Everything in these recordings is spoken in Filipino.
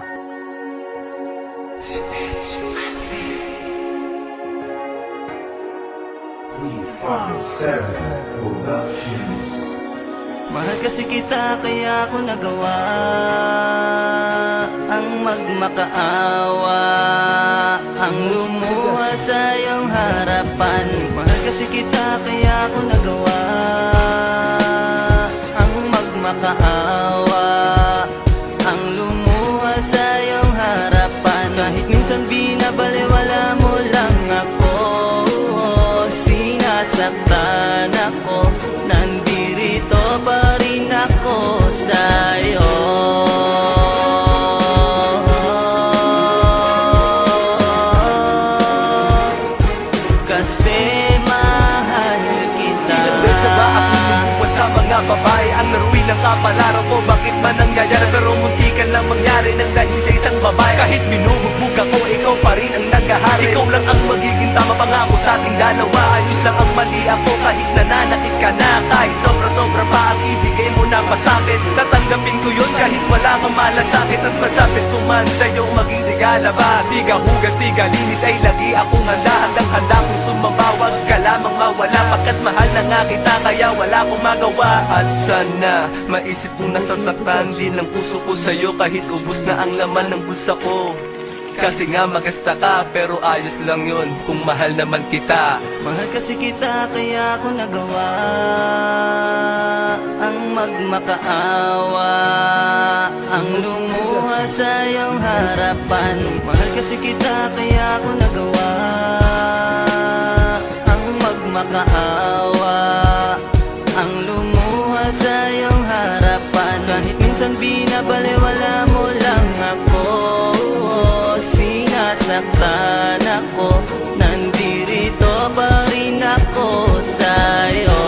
357 Productions. Mahal kasi kita kaya ako nagawa ang magmakaawa, ang lumuha sa iyong harapan. Mahal kasi kita kaya ako nagawa ang magmakaawa, ang lumuha sa iyong harapan. Kahit minsan binabaliwala mo lang ako, sinasaktan ako, nandirito pa rin ako sa'yo. Kasi mahal kita. Ilang beses na ba ako lumuwas sa mga babae? Ang naruin ng kapalaran ko, bakit man nangyayari? Pero munti ka lang mangyari nang dahil sa isang babae. Kahit binubugbog ako, ikaw pa rin ang naghahari. Ikaw lang ang magiging tama, pangako sa ating dalawa. Ayos lang ang mali ako kahit nananakit ka na. Kahit sobra-sobra pa ang ibigay mo na pasakit, tatanggapin ko yun kahit wala kang malasakit. At masapit ko man sa'yo maging regala ba? Di ka hugas, di ka linis, ay lagi akong handa. Handang-handa kung sumabawag ka lamang mawala. Pagkat mahal na nga kita kaya wala akong magawa. At sana maisip kong nasasaktan din ang puso ko sa'yo kahit ubos na ang laman ng bulsa ko. Kasi nga magasta ka, pero ayos lang yun kung mahal naman kita. Mahal kasi kita kaya ako nagawa ang magmakaawa, ang lumuha sa iyong harapan. Mahal kasi kita kaya ako nagawa ang magmakaawa, ang lumuha sa iyong harapan. Kahit minsan binabaliwala mo lang ako, sinasaktan ako, nandirito pa rin ako sa'yo.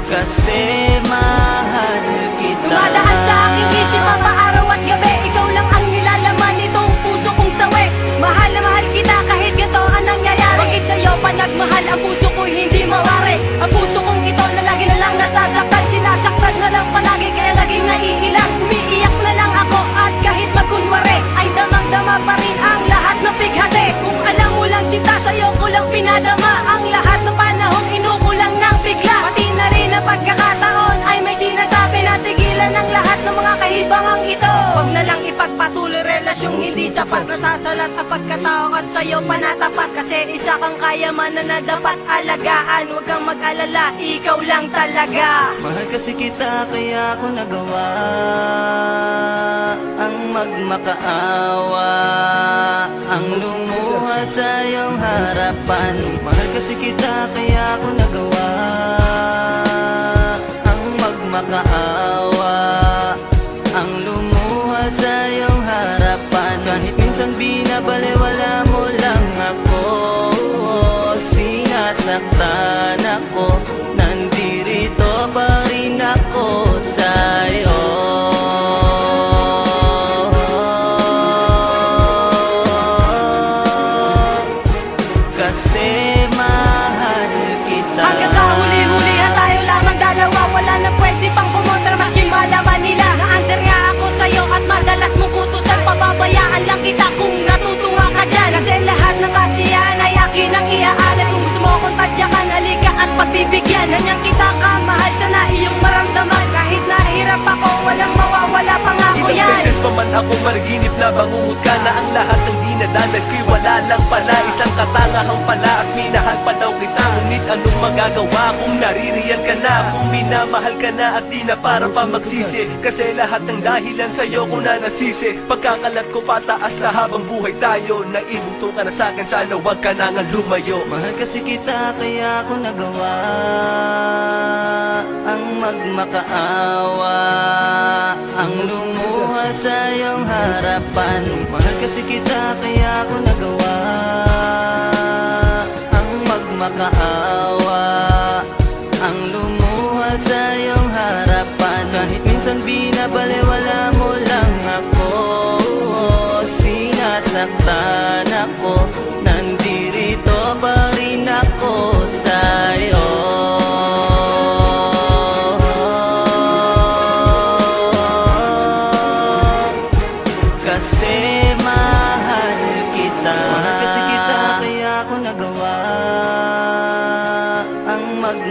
Kasi mahal kita. Dumadaan sa aking isip ang araw at gabi, ikaw lang ang nilalaman nitong puso kong sawi. Mahal na mahal kita kahit ganito ang nangyayari. Bakit sa'yo pa nagmahal ang puso ko'y hindi mawari? Ang puso kong ito na lagi na lang nasasaktan, sinasaktan na lang palagi kaya laging naiilang. Umiiyak na lang ako at kahit magkunwari ay damang-dama pa rin ang lahat ng bighati. Kung alam mo lang sinta, sa'yo ko lang pinadama ang lahat ng panahon, inuulang ng bigla. Pati na rin na pagkakataon ay may sinasabi na tigilan ng lahat ng mga kahibangang ito. Huwag na lang ipagpatuloy relasyong hindi sapat, nasasalat ang pagkatao at sa'yo panatapat. Kasi isa kang kayamanan na dapat alagaan, huwag kang mag-alala, ikaw lang talaga. Mahal kasi kita kaya ako nagawa ang magmakaawa, ang lumuha sa iyong harapan. Mahal kasi kita kaya ako nagawa ang magmakaawa, ang lumuha sa iyong harapan. Kahit minsan binabaliwala mo lang ako, sinasaktan ako, nandirito pa rin ako sa'yo. Kasi mahal kita. Hanggang kahuli-hulihan tayo lamang dalawa, wala na pwede pang kumontra maski malaman nila na under nga ako sa'yo at madalas mong kutusan. Pababayaan lang kita kung natutuwa ka dyan, kasi lahat ng kasiyahan ay akin ang iaalay. Kung gusto mo akong tadyakan, halika at pagbibigyan. Ganyan kita kamahal, sana iyong maramdaman. Kahit nahirap ako, walang mawawala, pangako yan. Ilang beses pa man ako mariginip na bangungot ka na ang lahat ng dinadanas ko'y wala lang pala. Isang katangahan pala at minahal pa daw kita. Ngunit anong magagawa kung naririyan ka na? Kung minamahal ka na at di na para pa magsisi, kasi lahat ng dahilan sa'yo ko na nasisi. Pagkakalat ko pataas na habang buhay tayo, naibugto ka na sa'kin, sana wag ka na nga lumayo. Mahal kasi kita kaya ako nagawa ang magmakaawa, ang lumuha sa iyong harapan. Mahal kasi kita kaya ako nagawa ang magmakaawa, ang lumuha sa iyong harapan. Kahit minsan binabaliwala mo lang ako, sinasaktan ako, nandirito pa rin ako sa'yo.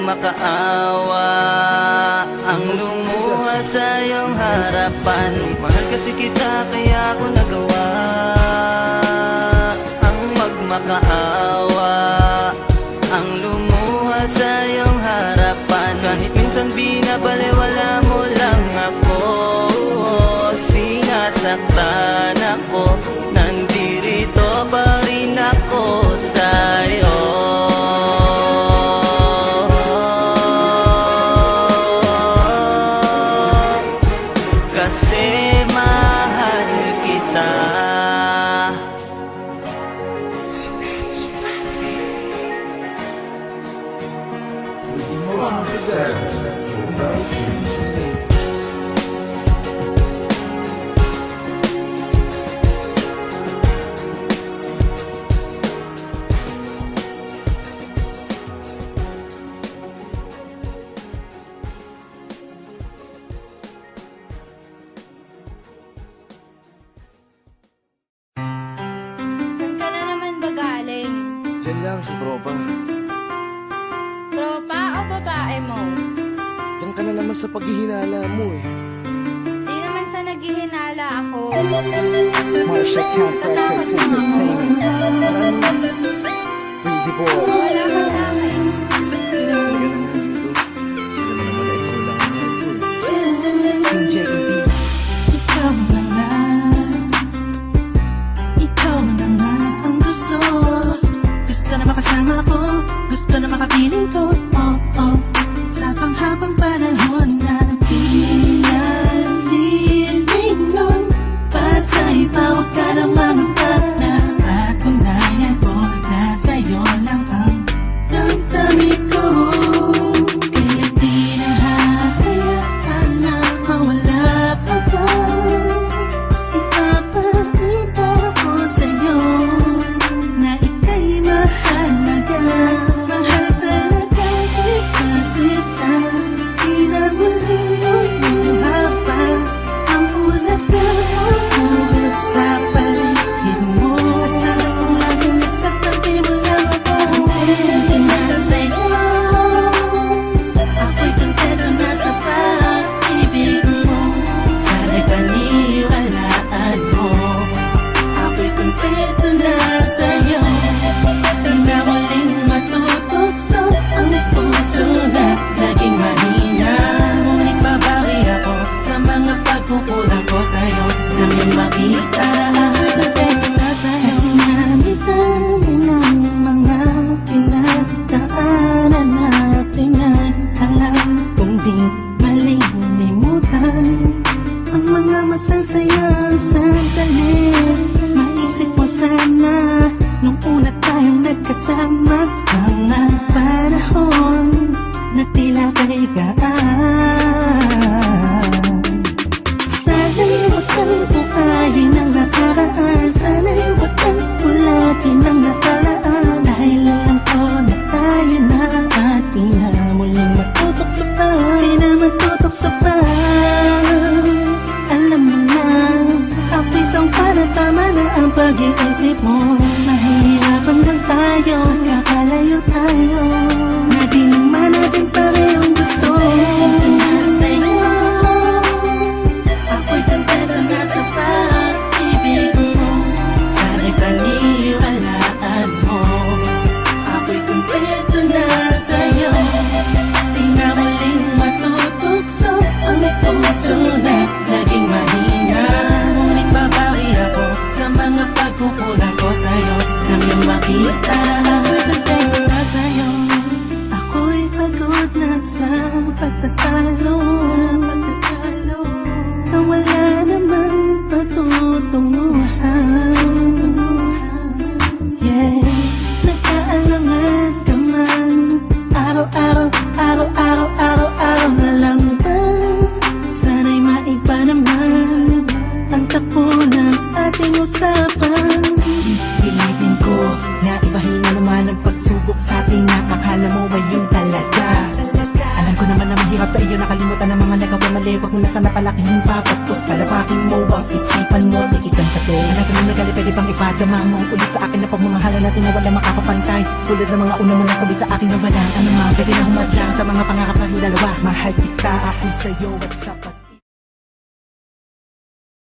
magmakaawa ang lumuha sa iyong harapan. Mahal kasi kita kaya ako nagawa ang magmakaawa ang lumuha sa iyong harapan. Kahit minsan binabalewala mo lang ako, sinasaktan ako, nandirito pa rin ako sa'yo. Kasi mahal kita. 7 Productions. Saan ka na naman ba galing? Diyan lang sa tropa. Tropa o babae mo? Diyan ka na naman sa paghihinala mo eh. Di naman sa naghihinala ako. Marsha Camp Tatakot Records mo ako. Entertainment. Breezy Boys. Wala ka sa akin. Talaga lang nandito. Hindi naman naman ikaw lang ang nandito. Team JEB. Ikaw na nga, ikaw na nga ang gusto. Gusto na makasama ko, gusto na makapiling ko. Oh, oh, sa panghabang panahon na pinaliling nun. Pasa'y tawag ka na mamutag na patunayan ko na sa'yo lang ang damdamin ko. Kaya di na hahayaan na mawala ka pa. Ipapakita ko sa'yo na ika'y mahalaga. Mahal talaga kita. Di na muli lumuha pa ang ulaga sa paligid mo. Asahan kong lagi nasa tabi mo lang ako. Hindi na sa'yo, ako'y kontento na sa pag-ibig mo. Sana'y paniwalaan mo, ako'y kontento na sa'yo. Di na muling matutokso ang puso na naging mahina. Ngunit babawi ako sa mga pagkukulang ko sa'yo. Nang iyong makita na ako'y kontento na sa'yo. Sa dinami-dami ng mga pinagdaanan natin ay alam kong di malilimutan ang mga masasayang sandali. Maisip mo sana nung una tayong nagkasama, mga panahon na tila kay gaan. Sana'y huwag kang bukayin ang nakaraan, sana'y huwag kang ulatin ang nakalaan. Dahil alam ko na tayo na at di na muling matutok sa pa. Di na matutok sa pa. Alam mo na, ako'y sangpa na tama na ang pag-iisip mo. Mahihirapan lang tayo, kakalayo tayo, na di naman natin parehong gusto. Sa'yo, ako'y kontento na sa pag-ibig mo. Sana'y paniwalaan mo, ako'y kontento na sa'yo. Di na muling matutokso ang puso na naging mahina. Ngunit babawi ako sa mga pagkukulang ko sa'yo. Nang iyong makita na ako'y kontento na sa'yo. Ako'y pagod na sa pagtatalo, na wala namang patutunguhan. Yeah, nagkaalangan ka man. Araw-araw, araw-araw, araw-araw na lang ba? Sana'y maiba naman ang takbo ng ating usapan. Pilitin ko na ibahin na naman ang pagsubok sa ating nakakala mo ay yung talaga. Alam ko naman na mahirap Salamat sa iyo, nakalimutan ang mga nagawa mali. Huwag mo na sana palakihin pa, tapos palabakin mo ang isipan mo. Isang tabi, alam ko nung nagali, pwede bang ipadama mo ulit sa akin na pagmamahalan natin na wala makakapantay. Tulad ng mga una mo nasabi sa akin na wala ano man, pwede na humadlang sa mga pangarap natin dalawa. Mahal kita, ako sa'yo at sa